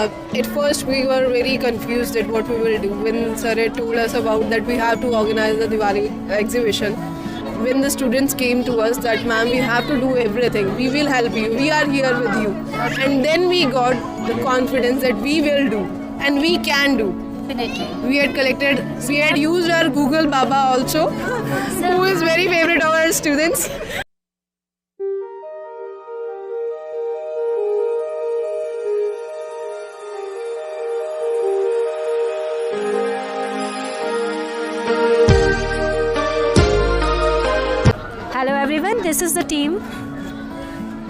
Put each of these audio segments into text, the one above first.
At first we were very confused at what we will do when sir had told us about that we have to organize the Diwali exhibition. When the students came to us that ma'am, we have to do everything, we will help you, we are here with you, and then we got the confidence that we will do and we can do. Definitely. We had used our Google Baba also, who is very favorite of our students. Hello everyone, this is the team.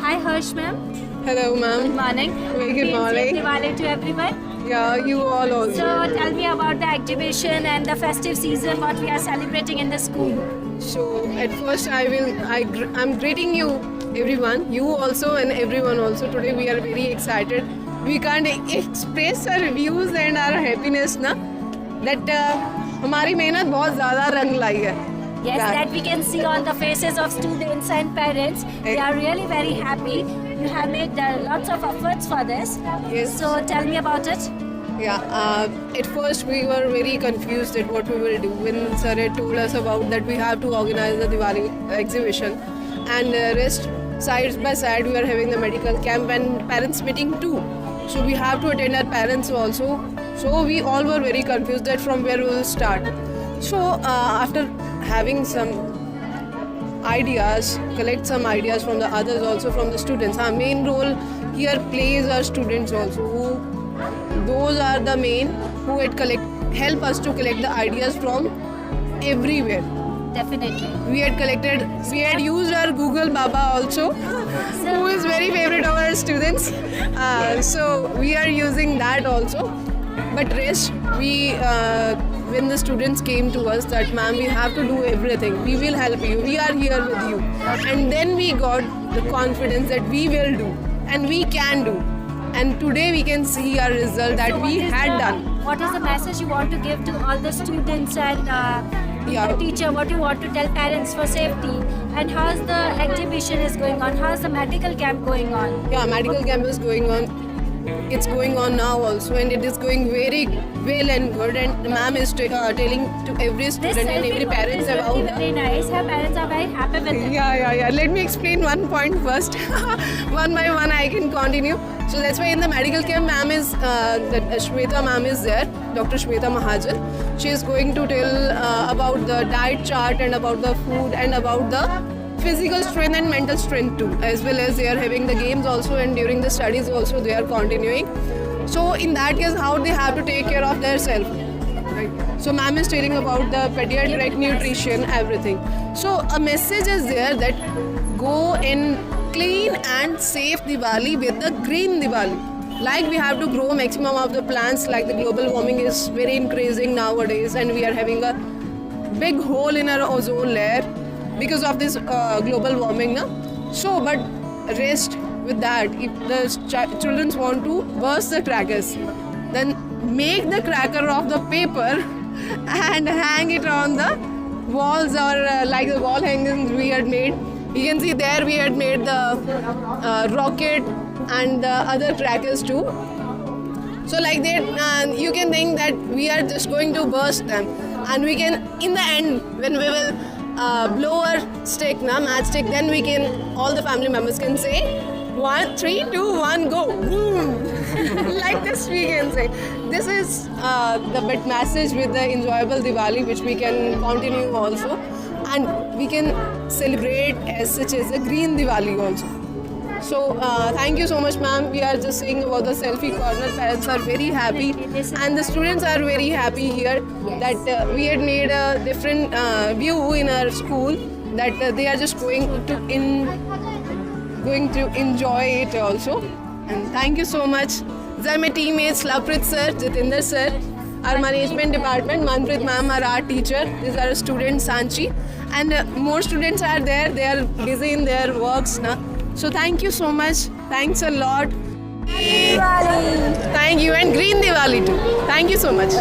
Hi Harsh ma'am. Hello Good ma'am. morning. Very good morning. Diwali to everyone. Yeah, you all also. So tell me about the exhibition and the festive season, what we are celebrating in the school. So at first I'm greeting you everyone, you also and everyone also. Today we are very excited. We can't express our views and our happiness na that हमारी मेहनत बहुत ज़्यादा रंग लाई है. Yes, that we can see on the faces of students and parents. They are really very happy. You have made lots of efforts for this. Yes. So tell me about it. Yeah, at first we were very confused at what we will do when sir had told us about that we have to organize the Diwali exhibition, and rest side by side we are having the medical camp and parents meeting too. So we have to attend our parents also. So we all were very confused that from where we will start. So after having some ideas, collect some ideas from the others also, from the students. Our main role here plays our students also. Those are the main who help us to collect the ideas from everywhere. Definitely. We had used our Google Baba also, who is very favorite of our students. So we are using that also. But rest, when the students came to us that ma'am, we have to do everything, we will help you, we are here with you, and then we got the confidence that we will do and we can do, and today we can see our result that we had done. What is the message you want to give to all the students and the teacher? What you want to tell parents for safety? And how's the exhibition is going on? How's the medical camp going on? Yeah, medical camp is going on. It's going on now also, and it is going very well and good. And ma'am is telling to every student and every parents about it. Very nice. Her parents are very happy with it. Yeah. Let me explain one point first. One by one, I can continue. So that's why in the medical camp, ma'am is Shweta ma'am is there, Dr. Shweta Mahajan. She is going to tell about the diet chart and about the food and about the physical strength and mental strength too, as well as they are having the games also, and during the studies also they are continuing. So in that case, how they have to take care of their self, right? So ma'am is telling about the pediatric nutrition, everything. So a message is there that go in clean and safe Diwali with the green Diwali. Like we have to grow maximum of the plants, like the global warming is very increasing nowadays, and we are having a big hole in our ozone layer because of this global warming. So, but rest with that. If the children want to burst the crackers, then make the cracker of the paper and hang it on the walls, or like the wall hangings we had made. You can see there we had made the rocket and the other crackers too. So like that, you can think that we are just going to burst them, and we can, in the end, when we will blow our stick, matchstick, then we can, all the family members can say 1, 3, 2, 1, go, boom. Like this we can say. This is the bit message with the enjoyable Diwali, which we can continue also, and we can celebrate as such as a green Diwali also. So thank you so much, ma'am. We are just saying about the selfie corner. Parents are very happy, and the students are very happy here that we had made a different view in our school, that they are just going to enjoy it also. And thank you so much. These are my teammates, Lavpreet sir, Jitinder sir, our management department, Manpreet ma'am, our art teacher. These are students, Sanchi, and more students are there. They are busy in their works now. So thank you so much. Thanks a lot. Diwali. Thank you, and Green Diwali too. Thank you so much.